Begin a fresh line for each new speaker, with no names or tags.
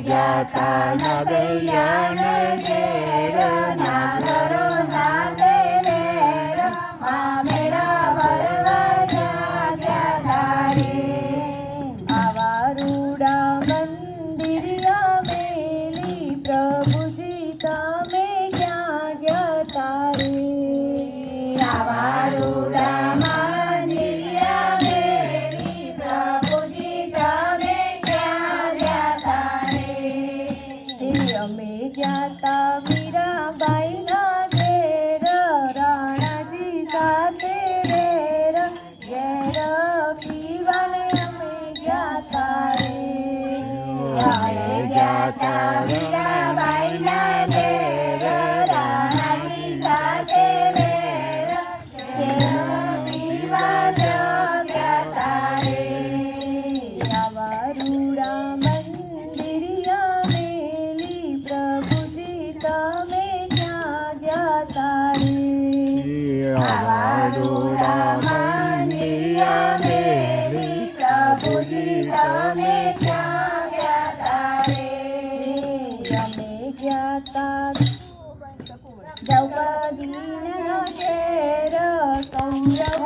જાતા નગૈયા ને ઘેર નાગરો નાગે વેર મામેરા ભરવા જાગ્યા તારે આવા રૂડા મંદિરિયા મેલી પ્રભુજી તમે ક્યાં ગયા તારે આવા રૂડા મંદિરિયા મેલી પ્રભુજી તમે ક્યાં ગયા તારે અમે ગયા મીરાબાઈના ઘેર રાણાજી સાથે રેર ઘેર પીવાને અમે ગયા તારે ગયા મીરાબાઈના ઘેર રાણાજી સાથે રેર ઘેર પીવા ગયા તારે આવા રૂડા મંદિરિયા મેલી પ્રભુજી તમે ક્યાં ગયા તારે આવા રૂડા મંદિરિયા મેલી પ્રભુજી તમે ક્યાં ગયા તારે અમે ગયા તા દ્રૌપદીના ઘેર કૌરવ